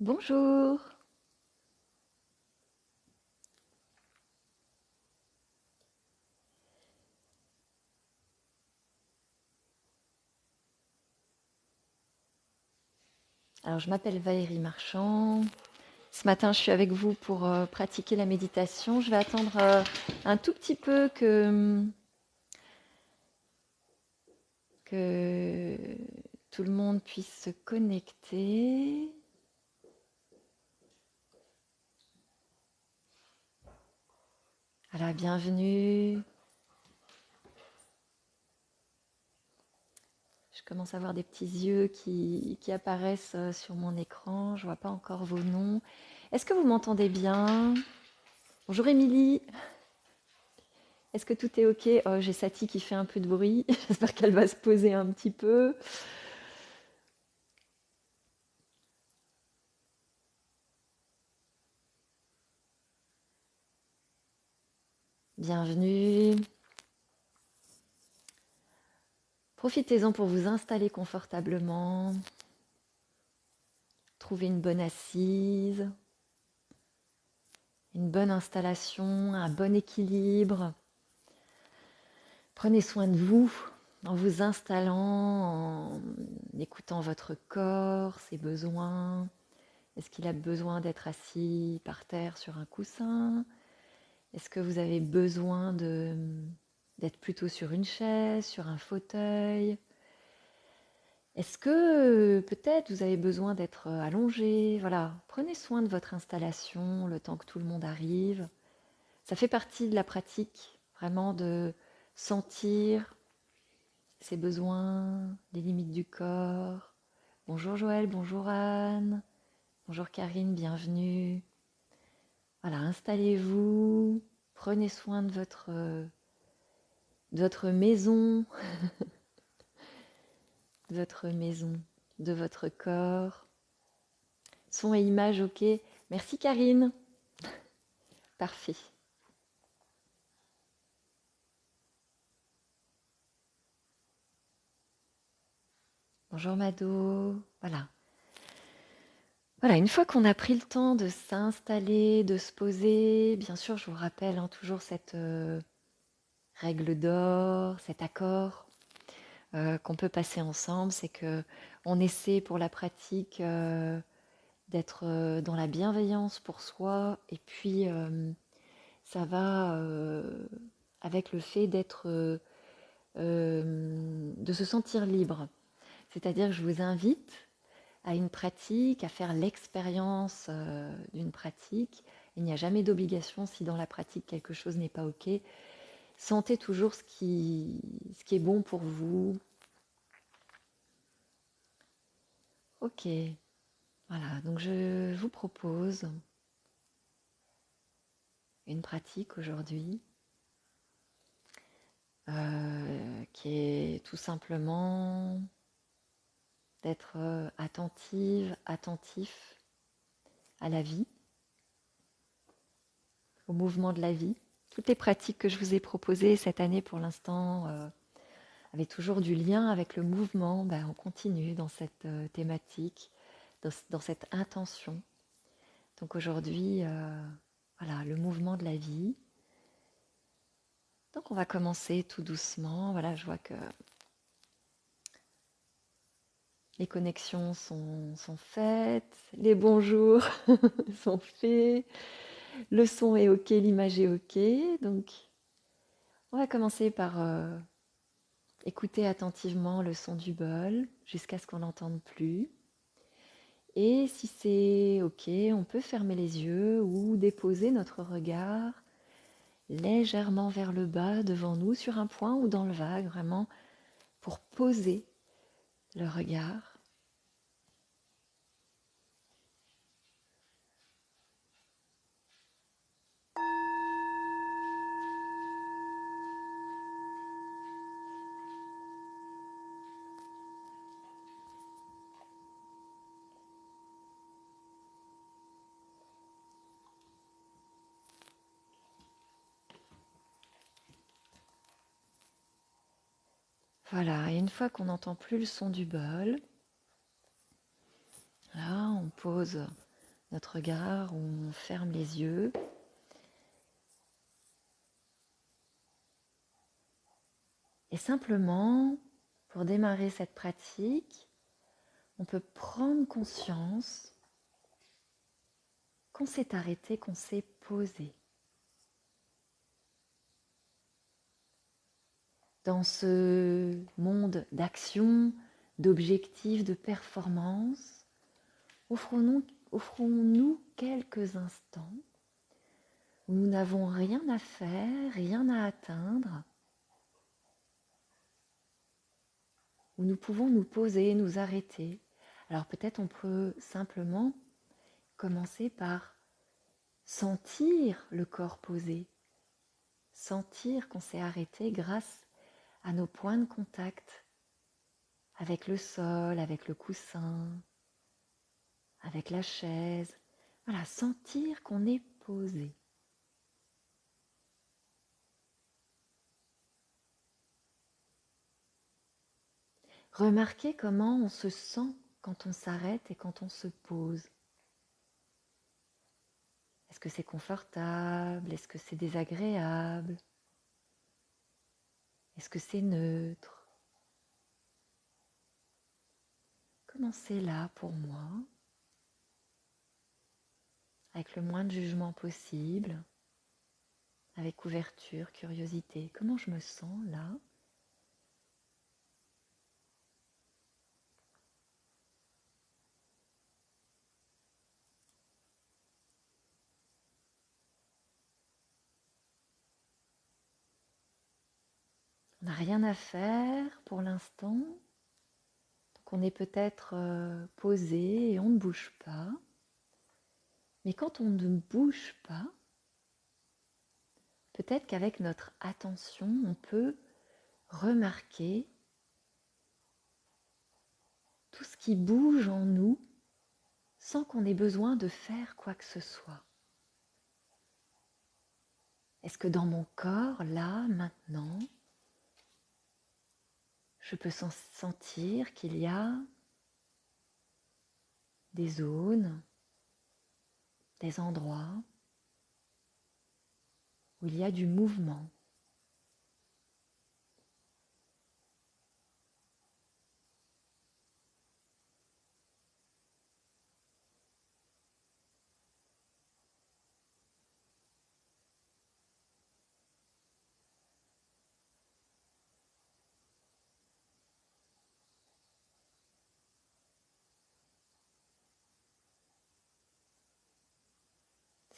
Bonjour. Alors, je m'appelle Valérie Marchand. Ce matin, je suis avec vous pour pratiquer la méditation. Je vais attendre un tout petit peu que tout le monde puisse se connecter. Voilà, bienvenue. Je commence à voir des petits yeux qui apparaissent sur mon écran. Je ne vois pas encore vos noms. Est-ce que vous m'entendez bien? Bonjour Émilie. Est-ce que tout est OK? Oh, j'ai Satie qui fait un peu de bruit. J'espère qu'elle va se poser un petit peu. Bienvenue. Profitez-en pour vous installer confortablement. Trouvez une bonne assise, une bonne installation, un bon équilibre. Prenez soin de vous en vous installant, en écoutant votre corps, ses besoins. Est-ce qu'il a besoin d'être assis par terre sur un coussin? Est-ce que vous avez besoin d'être plutôt sur une chaise, sur un fauteuil? Est-ce que peut-être vous avez besoin d'être allongé? Voilà, prenez soin de votre installation le temps que tout le monde arrive. Ça fait partie de la pratique, vraiment de sentir ses besoins, les limites du corps. Bonjour Joël, bonjour Anne, bonjour Karine, bienvenue. Voilà, installez-vous, prenez soin de votre maison, de votre maison, de votre corps. Son et image, ok. Merci Karine. Parfait. Bonjour Mado. Voilà. Voilà, une fois qu'on a pris le temps de s'installer, de se poser, bien sûr, je vous rappelle toujours cette règle d'or, cet accord qu'on peut passer ensemble, c'est que on essaie pour la pratique d'être dans la bienveillance pour soi, et puis ça va avec le fait de se sentir libre. C'est-à-dire que je vous invite à une pratique, à faire l'expérience d'une pratique. Il n'y a jamais d'obligation si dans la pratique quelque chose n'est pas OK. Sentez toujours ce qui est bon pour vous. OK, voilà, donc je vous propose une pratique aujourd'hui qui est tout simplement d'être attentive, attentif à la vie, au mouvement de la vie. Toutes les pratiques que je vous ai proposées cette année pour l'instant avaient toujours du lien avec le mouvement. Ben, on continue dans cette thématique, dans cette intention. Donc aujourd'hui, voilà, le mouvement de la vie. Donc on va commencer tout doucement. Voilà, je vois que les connexions sont faites, les bonjours sont faits, le son est OK, l'image est OK. Donc on va commencer par écouter attentivement le son du bol jusqu'à ce qu'on n'entende plus. Et si c'est OK, on peut fermer les yeux ou déposer notre regard légèrement vers le bas devant nous sur un point ou dans le vague, vraiment pour poser le regard. Voilà, et une fois qu'on n'entend plus le son du bol, là on pose notre regard, on ferme les yeux. Et simplement, pour démarrer cette pratique, on peut prendre conscience qu'on s'est arrêté, qu'on s'est posé. Dans ce monde d'action, d'objectifs, de performance, offrons-nous quelques instants où nous n'avons rien à faire, rien à atteindre, où nous pouvons nous poser, nous arrêter. Alors peut-être on peut simplement commencer par sentir le corps posé, sentir qu'on s'est arrêté grâce à nos points de contact avec le sol, avec le coussin, avec la chaise. Voilà, sentir qu'on est posé. Remarquez comment on se sent quand on s'arrête et quand on se pose. Est-ce que c'est confortable? Est-ce que c'est désagréable? Est-ce que c'est neutre? Comment c'est là pour moi? Avec le moins de jugement possible, avec ouverture, curiosité. Comment je me sens là? On n'a rien à faire pour l'instant. Donc on est peut-être posé et on ne bouge pas. Mais quand on ne bouge pas, peut-être qu'avec notre attention, on peut remarquer tout ce qui bouge en nous sans qu'on ait besoin de faire quoi que ce soit. Est-ce que dans mon corps, là, maintenant, je peux sentir qu'il y a des zones, des endroits où il y a du mouvement?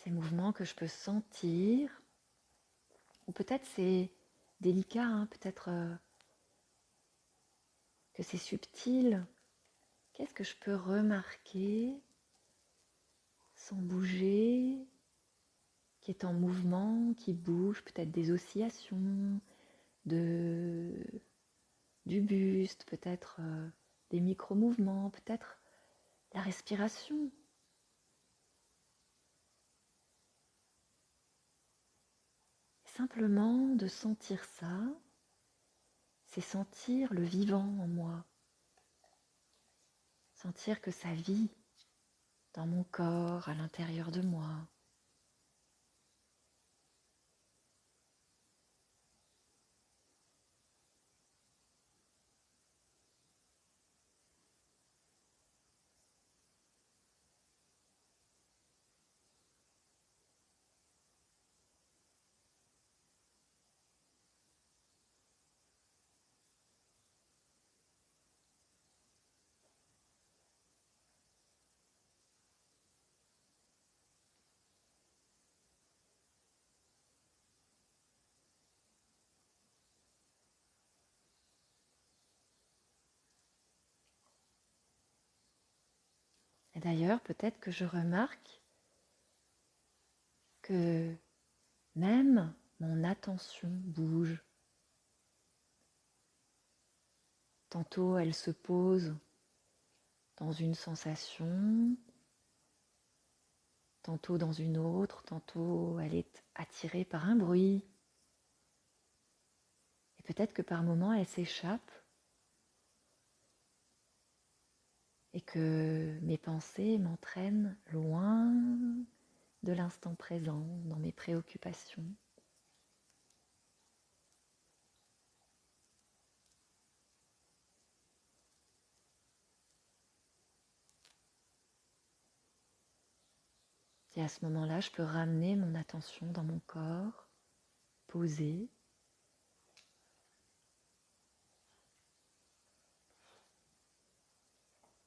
Ces mouvements que je peux sentir, ou peut-être c'est délicat, hein, peut-être que c'est subtil. Qu'est-ce que je peux remarquer sans bouger, qui est en mouvement, qui bouge, peut-être des oscillations de, du buste, peut-être des micro-mouvements, peut-être la respiration. Simplement de sentir ça, c'est sentir le vivant en moi, sentir que ça vit dans mon corps, à l'intérieur de moi. Et d'ailleurs, peut-être que je remarque que même mon attention bouge. Tantôt elle se pose dans une sensation, tantôt dans une autre, tantôt elle est attirée par un bruit. Et peut-être que par moments elle s'échappe et que mes pensées m'entraînent loin de l'instant présent, dans mes préoccupations. Et à ce moment-là, je peux ramener mon attention dans mon corps, posé,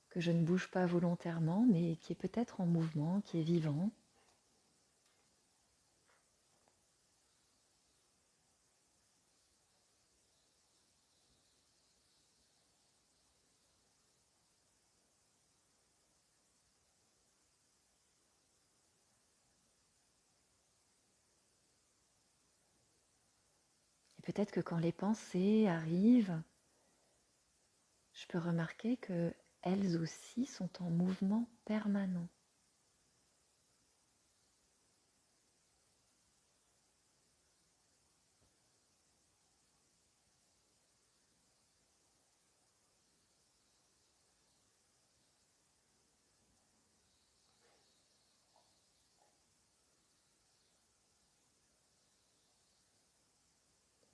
que je ne bouge pas volontairement, mais qui est peut-être en mouvement, qui est vivant. Et peut-être que quand les pensées arrivent, je peux remarquer qu'elles aussi sont en mouvement permanent.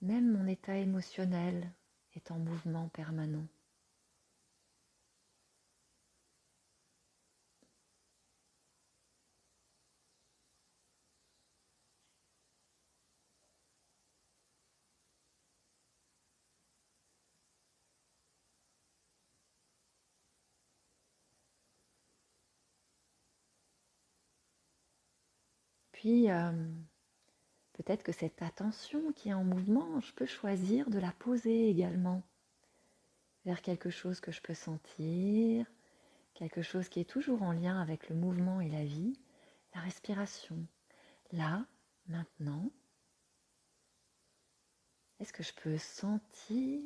Même mon état émotionnel est en mouvement permanent. Puis, peut-être que cette attention qui est en mouvement, je peux choisir de la poser également vers quelque chose que je peux sentir, quelque chose qui est toujours en lien avec le mouvement et la vie, la respiration. Là, maintenant, est-ce que je peux sentir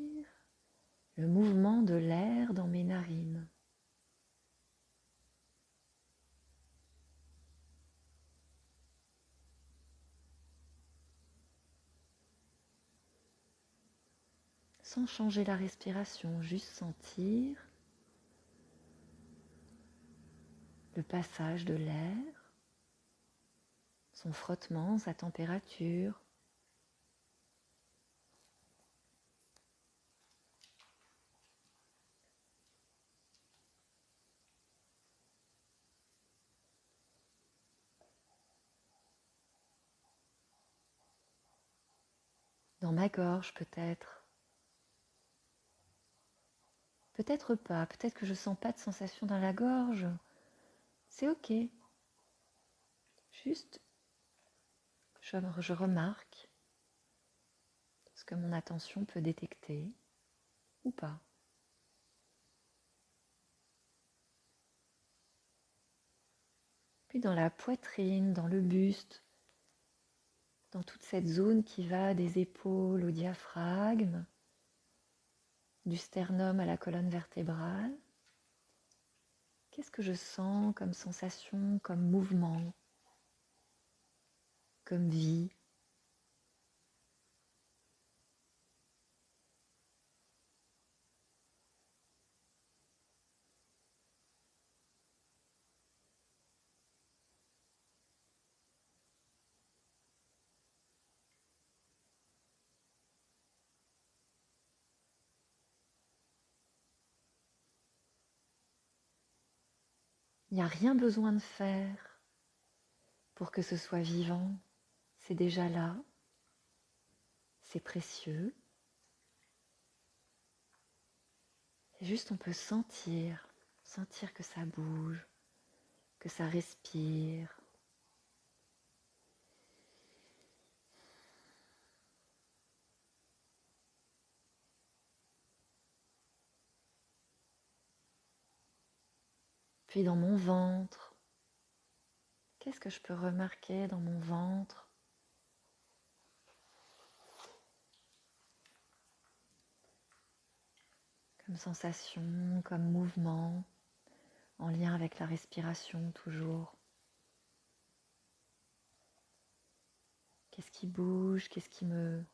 le mouvement de l'air dans mes narines? Sans changer la respiration, juste sentir le passage de l'air, son frottement, sa température. Dans ma gorge peut-être. Peut-être pas, peut-être que je sens pas de sensation dans la gorge. C'est ok. Juste, je remarque ce que mon attention peut détecter ou pas. Puis dans la poitrine, dans le buste, dans toute cette zone qui va des épaules au diaphragme, du sternum à la colonne vertébrale. Qu'est-ce que je sens comme sensation, comme mouvement, comme vie? Il n'y a rien besoin de faire pour que ce soit vivant. C'est déjà là, c'est précieux. Et juste on peut sentir que ça bouge, que ça respire. Puis dans mon ventre, qu'est-ce que je peux remarquer dans mon ventre? Comme sensation, comme mouvement, en lien avec la respiration toujours. Qu'est-ce qui bouge? Qu'est-ce qui me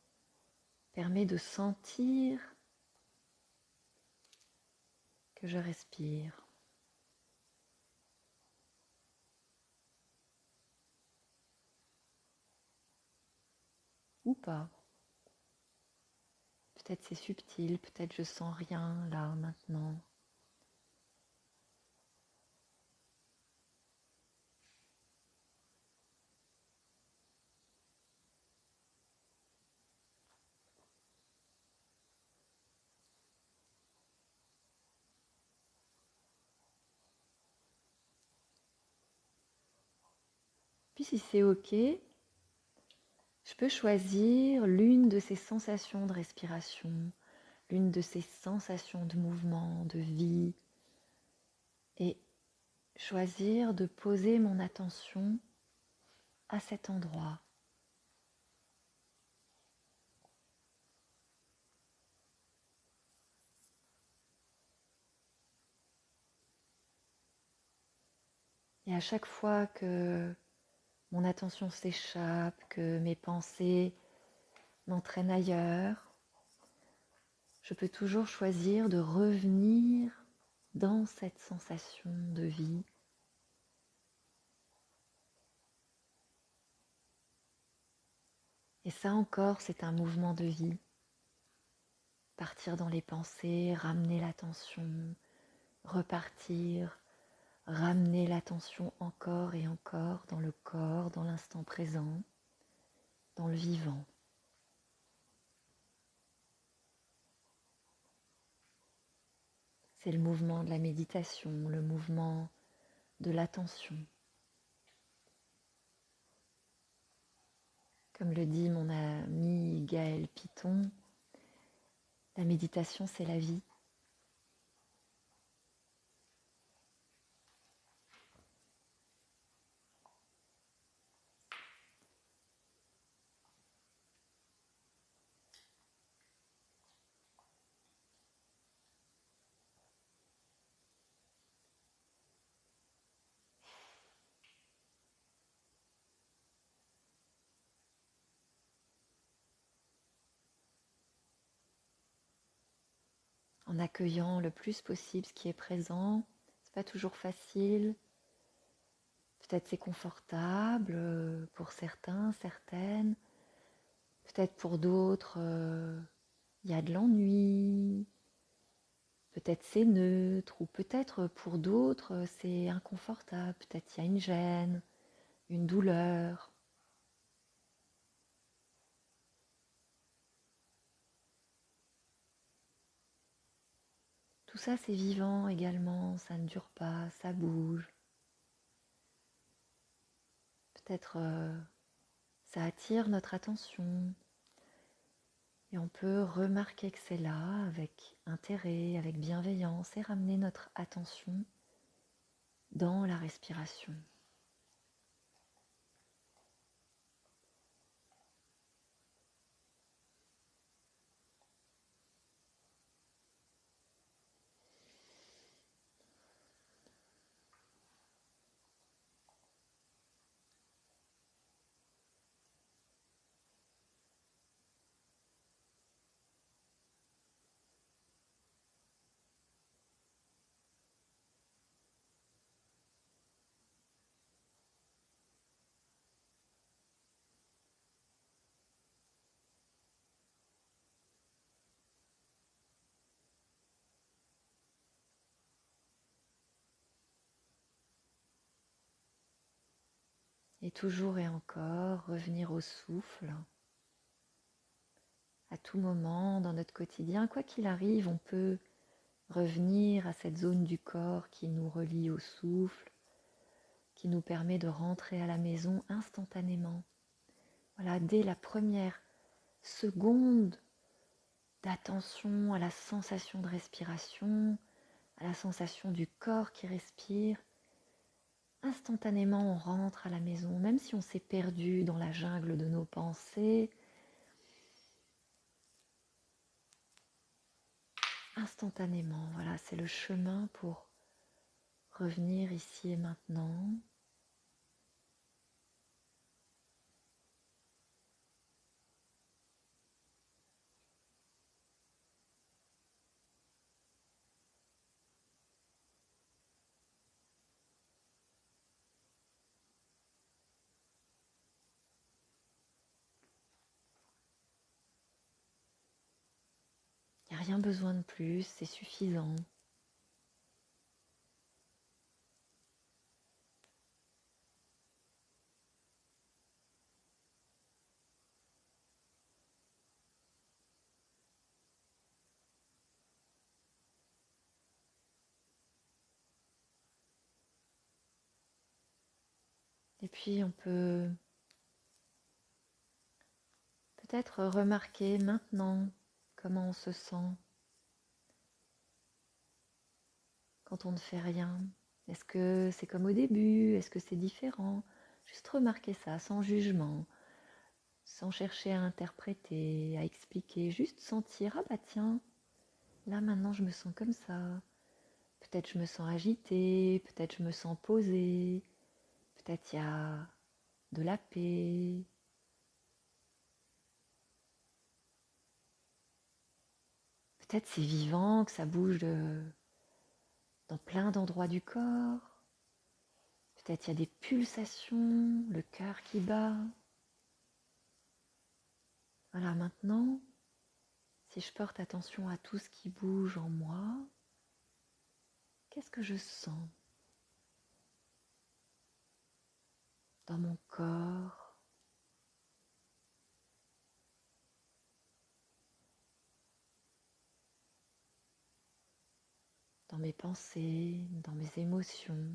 permet de sentir que je respire? ou pas. Peut-être c'est subtil, peut-être je sens rien là maintenant. Puis si c'est OK, je peux choisir l'une de ces sensations de respiration, l'une de ces sensations de mouvement, de vie, et choisir de poser mon attention à cet endroit. Et à chaque fois que mon attention s'échappe, que mes pensées m'entraînent ailleurs, je peux toujours choisir de revenir dans cette sensation de vie. Et ça encore, c'est un mouvement de vie. Partir dans les pensées, ramener l'attention, repartir, ramener l'attention encore et encore dans le corps, dans l'instant présent, dans le vivant. C'est le mouvement de la méditation, le mouvement de l'attention. Comme le dit mon ami Gaël Piton, la méditation c'est la vie. En accueillant le plus possible ce qui est présent. C'est pas toujours facile. Peut-être c'est confortable pour certains, certaines. Peut-être pour d'autres, il y a de l'ennui. Peut-être c'est neutre. Ou peut-être pour d'autres, c'est inconfortable. Peut-être il y a une gêne, une douleur. Tout ça, c'est vivant également. Ça ne dure pas, ça bouge. Peut-être ça attire notre attention. Et on peut remarquer que c'est là avec intérêt, avec bienveillance et ramener notre attention dans la respiration. Et toujours et encore, revenir au souffle. À tout moment dans notre quotidien, quoi qu'il arrive, on peut revenir à cette zone du corps qui nous relie au souffle, qui nous permet de rentrer à la maison instantanément. Voilà, dès la première seconde d'attention à la sensation de respiration, à la sensation du corps qui respire, instantanément on rentre à la maison, même si on s'est perdu dans la jungle de nos pensées. Instantanément, voilà, c'est le chemin pour revenir ici et maintenant. rien besoin de plus, c'est suffisant. Et puis on peut peut-être remarquer maintenant comment on se sent quand on ne fait rien. Est-ce que c'est comme au début? Est-ce que c'est différent? Juste remarquer ça sans jugement, sans chercher à interpréter, à expliquer, juste sentir, ah bah tiens, là maintenant je me sens comme ça. Peut-être je me sens agitée, peut-être je me sens posée, peut-être il y a de la paix. Peut-être c'est vivant, que ça bouge dans plein d'endroits du corps. Peut-être il y a des pulsations, le cœur qui bat. Voilà, maintenant, si je porte attention à tout ce qui bouge en moi, qu'est-ce que je sens dans mon corps, dans mes pensées, dans mes émotions?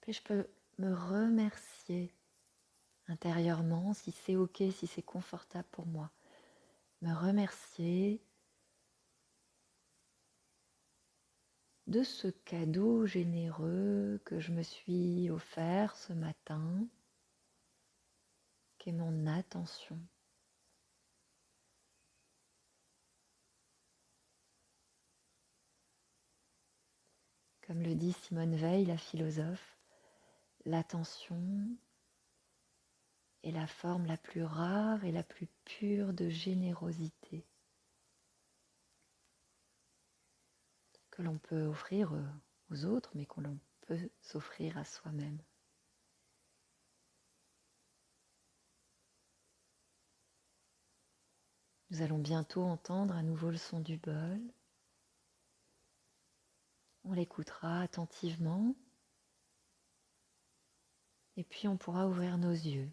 Puis je peux me remercier intérieurement, si c'est ok, si c'est confortable pour moi. Me remercier de ce cadeau généreux que je me suis offert ce matin, qui est mon attention. Comme le dit Simone Veil, la philosophe, l'attention est la forme la plus rare et la plus pure de générosité que l'on peut offrir aux autres, mais que l'on peut s'offrir à soi-même. Nous allons bientôt entendre à nouveau le son du bol. On l'écoutera attentivement et puis on pourra ouvrir nos yeux.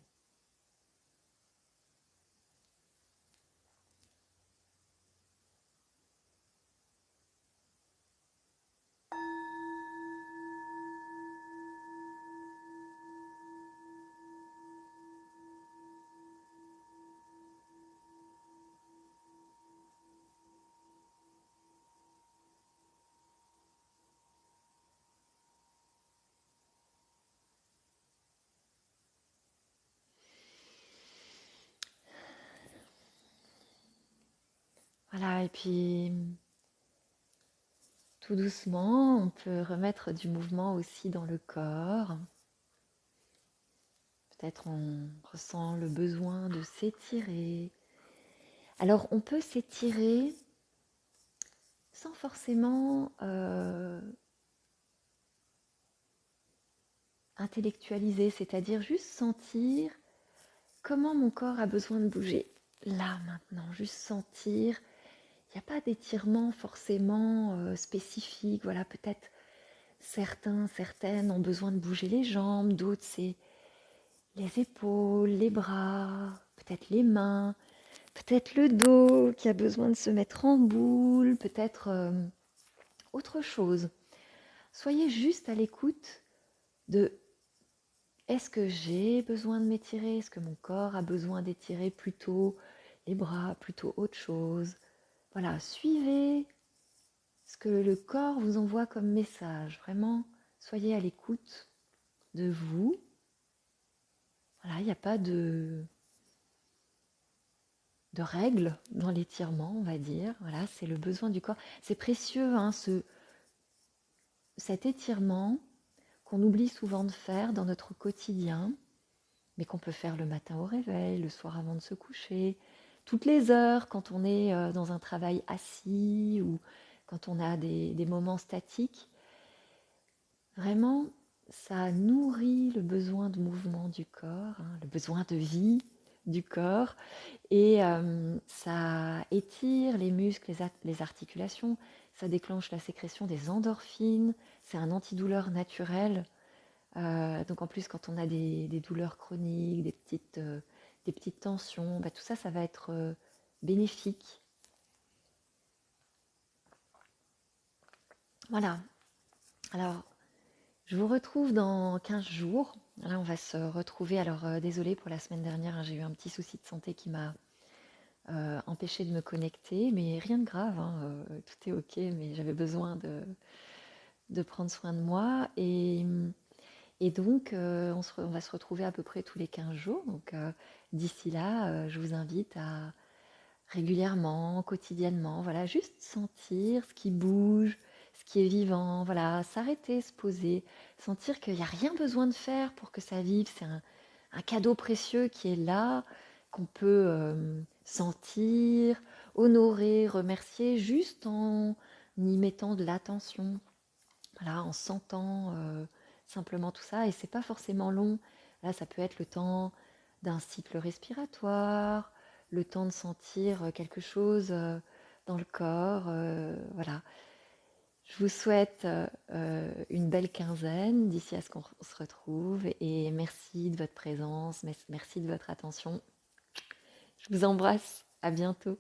Voilà, et puis tout doucement, on peut remettre du mouvement aussi dans le corps. Peut-être on ressent le besoin de s'étirer. Alors on peut s'étirer sans forcément intellectualiser, c'est-à-dire juste sentir comment mon corps a besoin de bouger. Là maintenant, juste sentir. Il n'y a pas d'étirement forcément spécifique. Voilà, peut-être certaines ont besoin de bouger les jambes, d'autres c'est les épaules, les bras, peut-être les mains, peut-être le dos qui a besoin de se mettre en boule, peut-être autre chose. Soyez juste à l'écoute de est-ce que j'ai besoin de m'étirer? Est-ce que mon corps a besoin d'étirer plutôt les bras, plutôt autre chose? Voilà, suivez ce que le corps vous envoie comme message. Vraiment, soyez à l'écoute de vous. Voilà, il n'y a pas de de règles dans l'étirement, on va dire. Voilà, c'est le besoin du corps. C'est précieux, hein, cet étirement qu'on oublie souvent de faire dans notre quotidien, mais qu'on peut faire le matin au réveil, le soir avant de se coucher, toutes les heures quand on est dans un travail assis ou quand on a des moments statiques. Vraiment, ça nourrit le besoin de mouvement du corps, hein, le besoin de vie du corps, et ça étire les muscles, les articulations, ça déclenche la sécrétion des endorphines, c'est un antidouleur naturel. Donc en plus, quand on a des douleurs chroniques, des petites tensions, bah, tout ça, ça va être bénéfique. Voilà. Alors, je vous retrouve dans 15 jours. Là, on va se retrouver. Alors, désolée pour la semaine dernière, hein, j'ai eu un petit souci de santé qui m'a empêché de me connecter, mais rien de grave, hein, tout est ok, mais j'avais besoin de prendre soin de moi. Et donc, on va se retrouver à peu près tous les 15 jours. Donc, d'ici là, je vous invite à régulièrement, quotidiennement, voilà, juste sentir ce qui bouge, ce qui est vivant, voilà, s'arrêter, se poser, sentir qu'il n'y a rien besoin de faire pour que ça vive. C'est un cadeau précieux qui est là, qu'on peut sentir, honorer, remercier, juste en y mettant de l'attention, voilà, en sentant simplement tout ça. Et c'est pas forcément long. Là, ça peut être le temps d'un cycle respiratoire, le temps de sentir quelque chose dans le corps. Voilà. Je vous souhaite une belle quinzaine d'ici à ce qu'on se retrouve et merci de votre présence, merci de votre attention. Je vous embrasse. À bientôt.